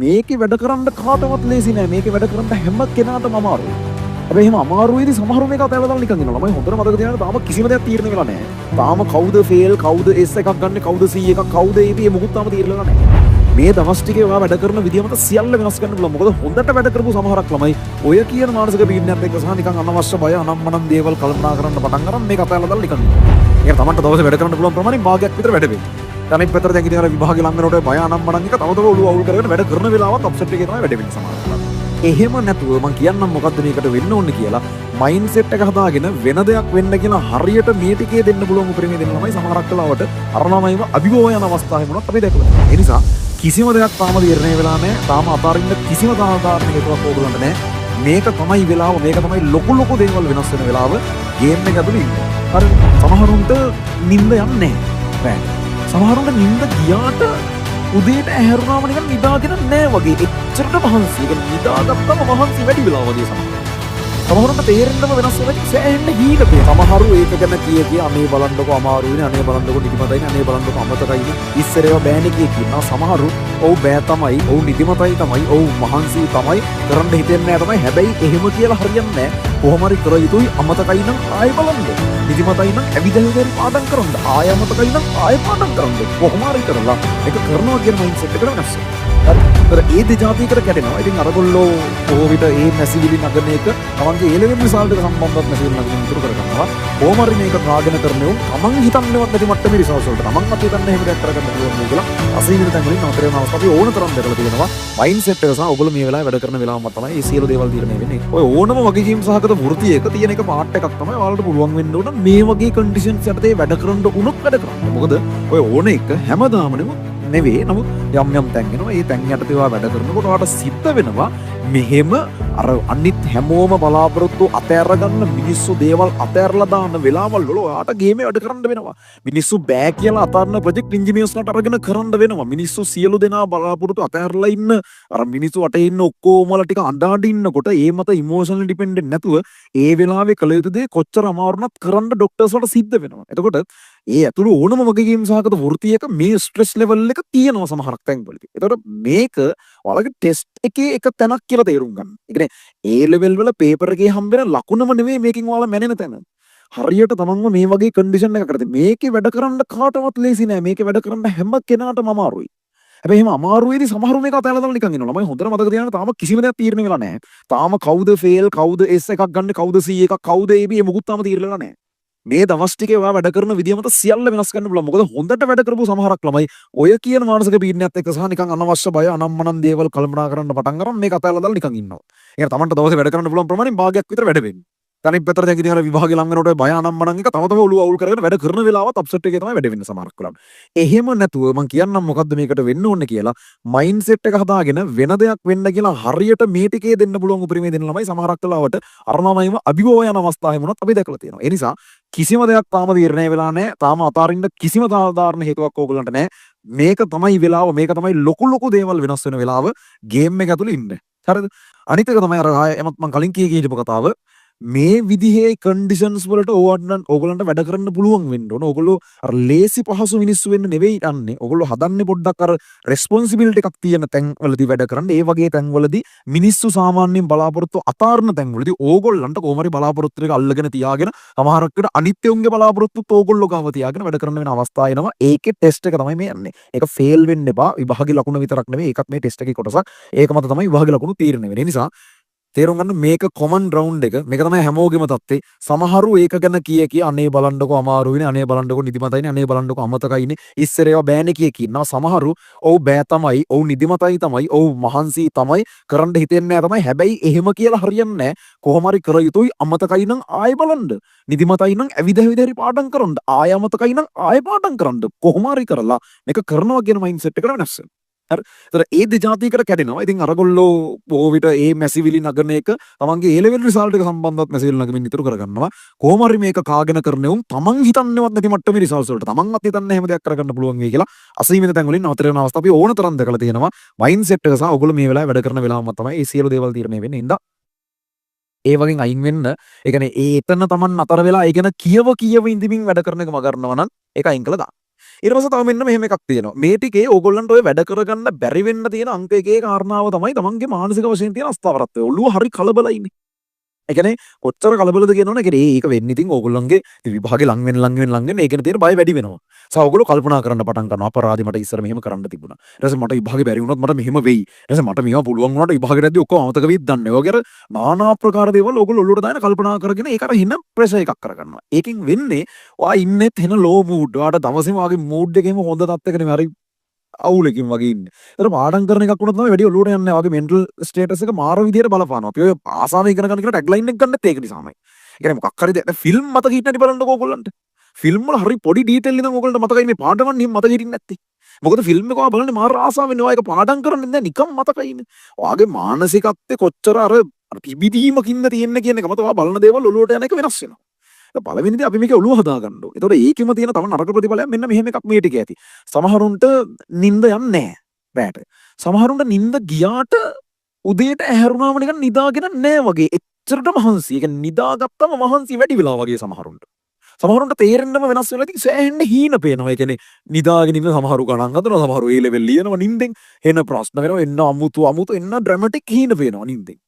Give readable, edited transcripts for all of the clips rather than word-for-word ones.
මේකේ වැඩ කරන්න කාටවත් ලේසි නෑ. මේකේ වැඩ කරන්න හැම කෙනාටම අමාරුයි. හැබැයි එහෙම අමාරුවේදී සමහරු මේක අතහැරලා දාලා නිකන් ඉන්නවා. ළමයි හොඳට මතක තියාගන්න තාම කිසිම දෙයක් තීරණය වෙලා නෑ. තාම කවුද ෆේල්, කවුද S එකක් ගන්න, කවුද C එකක්, කවුද AB මොකුත් තාම තීරණය වෙලා නෑ. මේ දවස් ටිකේ ඔයා වැඩ කරන විදිය මත සියල්ල වෙනස් කරන්න පුළුවන්. මොකද හොඳට වැඩ කරපු සමහරක් ළමයි ඔය කියන මානසික පීඩනයත් එක්ක සහ නිකන් අනවශ්‍ය බය අනම්මනම් දේවල් කල්පනා කරන්න පටන් ගන්න මේක අතහැරලා දාලා නිකන් ඉන්නවා. ඒක තමන්ට දවසේ වැඩ කරන්න පුළුවන් ප්‍රමාණය භාගයක් විතර වැඩ වෙන්නේ. අනිත් පැත්තට දැන් ඉතින් අර විභාගේ ලඟ වෙනකොට බය අනම්මනම් එක තව තව ඔළුව අවුල් කරගෙන වැඩ කරන වෙලාවත් අප්සෙට් එකේ තමයි වැඩ වෙන්නේ සමහරවිට. එහෙම නැතුව මම කියන්නම් මොකද්ද මේකට වෙන්න ඕනේ කියලා මයින්ඩ්සෙට් එක හදාගෙන වෙන දෙයක් වෙන්න කියලා හරියට මේ ටිකේ දෙන්න පුළුවන් උපරිමය දෙන්න ළමයි සමහරක් වෙලාවට අර ළමයිව අභිභව යන අවස්ථාවෙ මොනවත් අපි දැකලා නැහැ. ඒ නිසා කිසිම දෙයක් තාම තීරණය වෙලා නැහැ. තාම අතාරින්න කිසිම සාධාරණ හේතුවක් ඕගොල්ලන්ට නැහැ. මේක තමයි වෙලාව, මේක තමයි ලොකු ලොකු දේවල් වෙනස් වෙන වෙලාව ගේම් එක ඇතුළේ ඉන්නේ. හරි සමහරුන්ට නිින්ද යන්නේ නැහැ. සමහරුන්ට නිින්ද ගියාට උදේට ඇහැරුණාම නිකන් නිදාගෙන නැහැ වගේ. එච්චරට මහන්සි. ඒක නිදාගත්තම මහන්සි වැඩි වෙලා වගේ සමහරවිට. සමහරුන්ට තේරෙන්නම වෙනස් වෙලා සෑහෙන්න හීනපේ. සමහරු ඒක ගැන කිය අනේ බලන්නකො අමාරුයිනේ, අනේ බලන්නකො නිදිමතයිනේ, අනේ බලන්නකො අමතකයිනේ. ඉස්සරේව බෑනේ කියනවා. සමහරු ඔව් බෑ තමයි, ඔව් නිදිමතයි තමයි, ඔව් මහන්සි තමයි, කරන්න හිතෙන්නේ නැහැ තමයි. හැබැයි එහෙම කියලා හරියන්නේ නැහැ. කොහොම හරි කර යුතුයි. අමතකයි නම් ආයෙ බලන්න. නිදිමතයි නම් ඇවිදලා පාඩම් කරන්න. ආයෙ අමතකයි නම් ආයෙ පාඩම් කරන්න. කොහොම හරි කරලා ඒක කරනවා කියන මයින්ඩ්සෙට් එක වෙනස් වෙනවා. හරි. ඒ දෙජාතියකට කැඩෙනවා. ඉතින් අරගොල්ලෝ බොහෝ විට ඒ මැසිවිලි නගන එක තමන්ගේ A level result එක සම්බන්ධවත් මැසිවිලි නගන ඉතුරු කරගන්නවා. කොහොම හරි මේක රාගෙන කරන්නේ තමන් හිතන්නේවත් නැති මට්ටමේ results වලට. තමන් අත හිතන්නේ එහෙම දෙයක් කරගන්න පුළුවන් කියලා අසීමිත තැන් වලින් නතර වෙන අවස්ථා අපි ඕන තරම් දැකලා තියෙනවා. මයින්ඩ්සෙට් එක සහ ඔයගොල්ලෝ මේ වෙලාවේ වැඩ කරන වෙලාවම තමයි මේ සියලු දේවල් තීරණය වෙන්නේ. ඔය ඕනම වගකීම් සහගත වෘත්තියක තියෙන එක පාර්ට් එකක් තමයි ඔයාලට පුළුවන් වෙන්න ඕන මේ වගේ කන්ඩිෂන්ස් යටතේ වැඩ කරන්න උනොත් වැඩ කරන්න. මොකද ඔය ඕන එක හැමදාම නෙවෙයි. නමුත් යම් තැන් වෙනවා. ඒ තැන් යටතේ ඔයා වැඩ කරනකොට ඔයාට සිද්ධ වෙනවා මෙහෙම අර අනිත් හැමෝම බලාපොරොත්තු අතෑර ගන්න මිනිස්සු දේවල් අතෑරලා දාන වෙලාවල් වල ඔයාට ගේමේ වැඩ කරන්න වෙනවා. මිනිස්සු බෑ කියලා අතාරන ප්‍රොජෙක්ට් ඉන්ජිනියර්ස්ලාට අරගෙන කරන්න වෙනවා. මිනිස්සු සියලු දෙනා බලාපොරොත්තු අතෑරලා ඉන්න අර මිනිස්සු වටේ ඉන්න ඔක්කොමලා ටික අඬ ඉන්නකොට ඒ මත ඉමෝෂනල් ඩිපෙන්ඩන්ට් නැතුව ඒ වෙලාවේ කළ යුතු දේ කොච්චර අමාරුණත් කරන්න ඩොක්ටර්ස් වලට සිද්ධ වෙනවා. එතකොට ඒ ඇතුළු ඕනම වගකීම් සහගත වෘත්තියක මේ ස්ට්‍රෙස් ලෙවල් එක තියෙනවා සමහරක් තැන්වලදී. එතකොට මේක ඔයාලගේ ටෙස්ට් එකේ එක තැනක් කියලා තේරුම් ගන්න. ඒ කියන්නේ A level වල පේපර් එකේ හම්බෙන ලකුණම නෙවෙයි මේකෙන් ඔයාලා මැනෙන තැන. හරියට තමන්ව මේ වගේ කන්ඩිෂන් එකකට මේකේ වැඩ කරන්න කාටවත් ලේසි නෑ. මේකේ වැඩ කරන්න හැම කෙනාටම අමාරුයි. හැබැයි එහෙම අමාරුවේදී සමහරු මේක අතහැරලා දාලා නිකන් ඉන්නවා. ළමයි හොඳට මතක තියාගන්න තාම කිසිම දෙයක් තීරණය වෙලා නැහැ. තාම කවුද ෆේල්, කවුද S එකක් ගන්න, කවුද C එකක්, කවුද AB මොකුත් තාම තීරණය වෙලා නැහැ. මේ දවස් ටිකේ ඔයා වැඩ කරන විදිය මත සියල්ල වෙනස් කරන්න පුළුවන්. මොකද හොඳට වැඩ කරපු සමහරක් ළමයි ඔය කියන මානසික පීඩනයත් එක්ක සහ නිකන් අනවශ්‍ය බය අනම්මනම් දේවල් කල්පනා කරන්න පටන් ගන්න මේක අතහැරලා දාලා නිකන් ඉන්නවා. ඒ කියන්නේ තමන්ට දවසේ වැඩ කරන්න පුළුවන් ප්‍රමාණය භාගයක් විතර වැඩ වෙන්නේ. අනිත් පැත්තට දැන් ඉතින් අර විභාගේ ලඟ වෙනකොට බය අනම්මනම් එක තම තම ඔළුව අවුල් කරගෙන වැඩ කරන වෙලාවත් අප්සෙට් එකේ තමයි වැඩ වෙන්නේ සමහරක් වෙලාවට. එහෙම නැතුව මම කියන්නම් මොකද්ද මේකට වෙන්න ඕනේ කියලා මයින්ඩ්සෙට් එක හදාගෙන වෙන දෙයක් වෙන්න කියලා හරියට මේ ටිකේ දෙන්න පුළුවන් උපරිමය දෙන්න ළමයි සමහරක් වෙලාවට අර ළමයිව අභිභව යන අවස්ථාවෙ මොනවත් අපි දැකලා තියෙනවා. ඒ නිසා කිසිම දෙයක් තාම තීරණය වෙලා නැහැ. තාම අතාරින්න කිසිම සාධාරණ හේතුවක් ඕගොල්ලන්ට නැහැ. මේක තමයි වෙලාව, මේක තමයි ලොකු ලොකු දේවල් වෙනස් වෙන වෙලාව ගේම් එක ඇතුලේ ඉන්න. හරිද? අනිත් එක තමයි අර එමත් මම කලින් කියපු කතාව. මේ විදිහේ කන්ඩිෂන්ස් වලට ඕගොල්ලන්ට වැඩ කරන්න පුළුවන් වෙන්න ඕන. ඕගොල්ලෝ අර ලේසි පහසු මිනිස්සු වෙන්න නෙවෙයි යන්නේ. ඕගොල්ලෝ හදන්නේ පොඩ්ඩක් අර රෙස්පොන්සිබිලිටි එකක් තියෙන තැන්වලදී වැඩ කරන්න. ඒ වගේ තැන්වලදී මිනිස්සු සාමාන්‍යයෙන් බලාපොරොත්තු අතාරන තැන්වලදී ඕගොල්ලන්ට කොහොම හරි බලාපොරොත්තු එක අල්ලගෙන තියාගෙන සමහරකට අනිත්‍යුන්ගේ බලාපොරොත්තුත් ඕගොල්ලෝ ගාව තියාගෙන වැඩ කරන්න වෙන අවස්ථා එනවා. ඒකේ ටෙස්ට් එක තමයි මේ යන්නේ. ඒක ෆේල් වෙන්න එපා. විභාගේ ලකුණ විතරක් නෙවෙයි. ඒකත් මේ ටෙස්ට් එකේ කොටසක්. ඒක මත තමයි විභාගේ ලකුණු තීරණය වෙන්නේ. ඒ නිසා තේරුම් ගන්න මේක කොමන් ග්‍රවුන්ඩ් එක. මේක තමයි හැමෝගෙම තත්ත්වේ. සමහරු ඒක ගැන කිය අනේ බලන්නකො අමාරුයිනේ, අනේ බලන්නකො නිදිමතයිනේ, අනේ බලන්නකො අමතකයිනේ, ඉස්සරේව බෑනේ කියනවා. සමහරු ඔව් බෑ තමයි, ඔව් නිදිමතයි තමයි, ඔව් මහන්සි තමයි, කරන්න හිතෙන්නේ නැහැ තමයි. හැබැයි එහෙම කියලා හරියන්නේ නැහැ. කොහොම හරි කර යුතුයි. අමතකයි නම් ආයෙ බලන්න. නිදිමතයි නම් ඇවිද හරි පාඩම් කරන්න. ආයෙ අමතකයි නම් ආයෙ පාඩම් කරන්න. කොහොම හරි කරලා මේක කරනවා කියන මයින්ඩ්සෙට් එකට වෙනස් වෙනවා. හරි. ඒතර ඒ දෙජාතියකට කැඩෙනවා. ඉතින් අරගොල්ලෝ බොහෝ විට ඒ මැසිවිලි නගන එක තමන්ගේ A level result එක සම්බන්ධවත් මැසිවිලි නගමින් ඉතුරු කරගන්නවා. කොහොම හරි මේක කාගෙන කරන්නේ උන් තමන් හිතන්නේවත් නැති මට්ටමේ results වලට තමන්වත් හිතන්නේ එහෙම දෙයක් කරගන්න පුළුවන් වෙයි කියලා අසීමිත තැන් වලින් නතර වෙන අවස්ථා අපි ඕන තරම් දැකලා තියෙනවා. මයින්ඩ්සෙට් එක සහ ඔයගොල්ලෝ මේ වෙලාවේ වැඩ කරන වෙලාවම තමයි මේ සියලු දේවල් තීරණය වෙන්නේ. ඉඳා ඒ වගේ අයින් වෙන්න, ඒ කියන්නේ ඒ එතන තමන් නතර වෙලා ඒ ගැන කියව ඉඳිමින් වැඩ කරන එක මගහරනවා නම් ඒක අයින් කළා දාන්න. ඊට පස්සේ තව මෙන්න මෙහෙම එකක් තියෙනවා. මේ ටිකේ ඕගොල්ලන්ට ඔය වැඩ කරගන්න බැරි වෙන්න තියෙන අංක එකේ කාරණාව තමයි තමන්ගේ මානසික වශයෙන් තියෙන අස්ථාවරත්වය. ඔළුව හරි කලබලයිනේ. ඒ කියන්නේ කොච්චර කලබලද කියනවනේ. ඒ කියන්නේ ඒක වෙන්නේ ඉතින් ඕගොල්ලන්ගේ විභාගේ ලඟ වෙන ඒකන තියෙන බය වැඩි වෙනවා. ඔයගොල්ලෝ කල්පනා කරන්න පටන් ගන්නවා අපරාධි මට ඉස්සර මෙහෙම කරන්න තිබුණා. ඊට පස්සේ මට විභාගේ බැරි වුණොත් මට මෙහෙම වෙයි. ඊට පස්සේ මට මේවා පුළුවන් වුණාට විභාගෙට ඇද්දි ඔක්කොම අමතක වෙයිද දන්නේ. ඔය වගේ අර নানা ආකාර දේවල් ඕගොල්ලෝ ඔළුවට දාගෙන කල්පනා කරගෙන ඒක අර හින ප්‍රෙෂර් එකක් කරගන්නවා. ඒකෙන් වෙන්නේ ඔයා ඉන්නෙත් වෙන ලෝ මූඩ්. ඔයාට දවසේම වාගේ මූඩ් එකේම හොඳ තත්ත්වයක නෙමෙයි හරි අවුලකින් වගේ ඉන්නේ. ඒතර පාඩම් කරන එකක් වුණත් තමයි වැඩි ඔලුවට යන්නේ නැහැ. වගේ මෙන්ටල් ස්ටේටස් එක මාර විදියට බලපානවා. අපි ඔය ආසාවෙන් ඉගෙන ගන්න කියලා ටැග්ලයින් එක ගන්නෙත් ඒක නිසාමයි. ඒ කියන්නේ මොකක් හරි දැන් ෆිල්ම් මතක හිටින්නට බලන්නකෝ ඕගොල්ලන්ට. ෆිල්ම් වල හරි පොඩි ඩීටේල් ඉඳන් ඕගොල්ලන්ට මතකයි මේ පාඩම් වලින් මතක හිටින්නේ නැත්තේ. මොකද ෆිල්ම් එක ඔයා බලන්නේ මාර ආසාවෙන් ඔයා ඒක පාඩම් කරන්නේ නැහැ නිකම් මතකයිනේ. ඔයාගේ මානසිකත්වයේ කොච්චර අර පිබිදීමකින්ද තියෙන්නේ කියන එක මත ඔයා බලන දේවල් ඔලුවට යන එක වෙනස් වෙනවා. පළවෙනි දේ අපි මේකේ ඔළුව හදාගන්න ඕනේ. ඒතකොට ඒකෙම තියෙන තව නරක ප්‍රතිඵලයක් මෙන්න මෙහෙම එකක් මේ ටිකේ ඇති. සමහරුන්ට නිින්ද යන්නේ නැහැ රැට. සමහරුන්ට නිින්ද ගියාට උදේට ඇහැරුණාම නිකන් නිදාගෙන නැහැ වගේ. එච්චරට මහන්සි. ඒ කියන්නේ නිදාගත්තම මහන්සි වැඩි වෙලා වගේ සමහරුන්ට. සමහරුන්ට තේරෙන්නම වෙනස් වෙලා ඉතින් සෑහෙන්න හීන පේනවා. ඒ කියන්නේ නිදාගෙන ඉන්න සමහරු ගණන් හදනවා. සමහරු ඒ ලෙවල් ලියනවා නිින්දෙන්. එන ප්‍රශ්න වෙනවා. එන්න අමුතු එන්න ඩ්‍රැමැටික් හීන පේනවා නිින්දෙන්.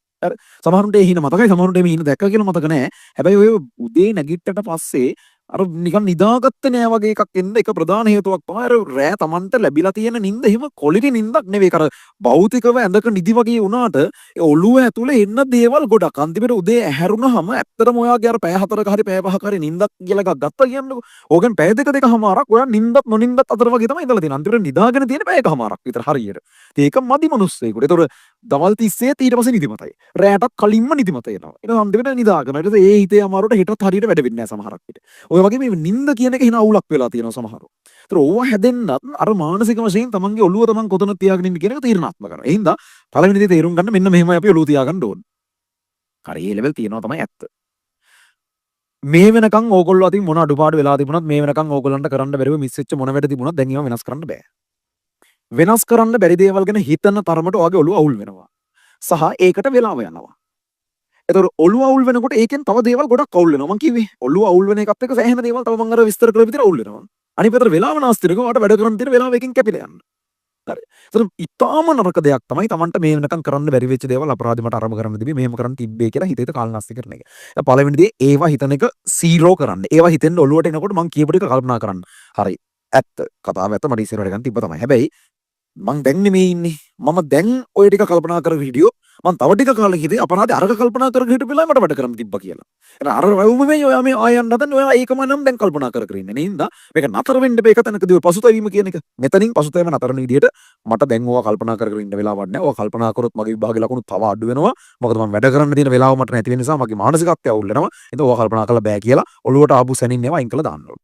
සමහරුන්ට ඒ හීන මතකයි. සමහරුන්ට මේ හීන දැක්කා කියලා මතක නැහැ. හැබැයි ඔය උදේ නැගිට්ටට පස්සේ අර නිකන් නිදාගත්තේ නෑ වගේ එකක් එන්න එක ප්‍රධාන හේතුවක් තමයි අර රෑ Tamanට ලැබිලා තියෙන නිින්ද එහෙම ක්වොලිටි නිින්දක් නෙවෙයි. අර භෞතිකව ඇඳක නිදි වගේ වුණාට ඒ ඔළුව ඇතුලේ එන්න දේවල් ගොඩක්. අන්තිමට උදේ ඇහැරුණාම ඇත්තටම ඔයාගේ අර පැය 4ක හරි පැය 5ක හරි නිින්දක් කියලා එකක් ගත්තා කියන්නකෝ. ඕකෙන් පැය දෙකමාරක් ඔයා නිින්දත් නොනිින්දත් අතර වගේ තමයි ඉඳලා තියෙන්නේ. අන්තිමට නිදාගෙන තියෙන පැයකමාරක් විතර හරියට. ඒක මදි මිනිස්සෙකුට. ඒතකොට දවල් 30 ඊට පස්සේ නිදිමතයි. රැටත් කලින්ම නිදිමත එනවා. ඊට අන්තිමට නිදාගෙන. ඊට පස්සේ ඒ හිතේ අමාරුවට හෙටත් හරියට වැඩ වෙන්නේ නැහැ සමහරක් විට. ඔය වගේ මේ නිින්ද කියන එක හින අවුලක් වෙලා තියෙනවා සමහරව. ඒතර ඕවා හැදෙන්නත් අර මානසික වශයෙන් තමන්ගේ ඔළුව තමන් කොතන තියාගෙන ඉන්න කියන එක තීරණාත්මක කරනවා. ඒ හින්දා පළවෙනි දේ තේරුම් ගන්න මෙන්න මෙහෙමයි අපි ඔළුව තියාගන්න ඕන. හරි මේ ලෙවල් තියෙනවා තමයි ඇත්ත. මේ වෙනකන් ඕගොල්ලෝ අතින් මොන අඩුපාඩු වෙලා තිබුණත් මේ වෙනකන් ඕගොල්ලන්ට කරන්න බැරිව මිස් වෙච්ච මොන වැඩ තිබුණත් දැන් ඒවා වෙනස් කරන්න බෑ. වෙනස් කරන්න බැරි දේවල් ගැන හිතන තරමට ඔයාගේ ඔළුව අවුල් වෙනවා. සහ ඒකට වෙලාව යනවා. ඒතර ඔළුව අවුල් වෙනකොට ඒකෙන් තව දේවල් ගොඩක් අවුල් වෙනවා. මං කිව්වේ ඔළුව අවුල් වෙන එකත් එක්ක සෑහෙන දේවල් තව මං අර විස්තර කරලා විතර අවුල් වෙනවා. අනිත් පැත්තට වෙලාව නාස්තිරක ඔයාට වැඩ කරන්න තියෙන වෙලාව එකකින් කැපිලා යනවා. හරි. ඒතර ඉතාම නරක දෙයක් තමයි Tamanට මේ වෙනකන් කරන්න බැරි වෙච්ච දේවල් අපරාධි මට අරම කරන්න තිබේ මෙහෙම කරන්න තිබ්බේ කියලා හිතේට කාලනාස්ති කරන එක. පළවෙනි දේ ඒවා හිතන එක සීරෝ කරන්න. ඒවා හිතෙන්න ඔළුවට එනකොට මං කියපු ටික කල්පනා කරන්න. හරි. ඇත්ත. කතාව ඇත්ත මට ඉස්සරහට ගන්න තිබ්බ තමයි. හැබැයි මං දැන් නෙමෙයි ඉන්නේ. මම දැන් ඔය ටික කල්පනා කරගෙන හිටියෝ මං තව ටික කාලෙක හිතේ අපරාධي අරක කල්පනා කරගෙන හිටපු වෙලාවෙ මට වැඩ කරන්න තිබ්බා කියලා. එහෙනම් අර වවුමේ ඔයා මේ ආයන්න හදන්නේ ඔයා ඒකම නම් දැන් කල්පනා කර කර ඉන්නේ. නේද? මේක නතර වෙන්න බෑ. එක තැනකදී ඔය පසුතැවීම කියන එක. මෙතනින් පසුතැවීම නතර වෙන විදිහට මට දැන් ඕවා කල්පනා කර කර ඉන්න වෙලාවක් නැහැ. ඕවා කල්පනා කරොත් මගේ විභාගේ ලකුණු තව අඩු වෙනවා. මොකද මම වැඩ කරන්න තියෙන වෙලාව මට නැති වෙන නිසා මගේ මානසිකත්වය අවුල් වෙනවා. ඒක ඕවා කල්පනා කරලා බෑ කියලා ඔළුවට ආපු සැනින් ඒවා අයින් කළා දාන්න ඕනේ.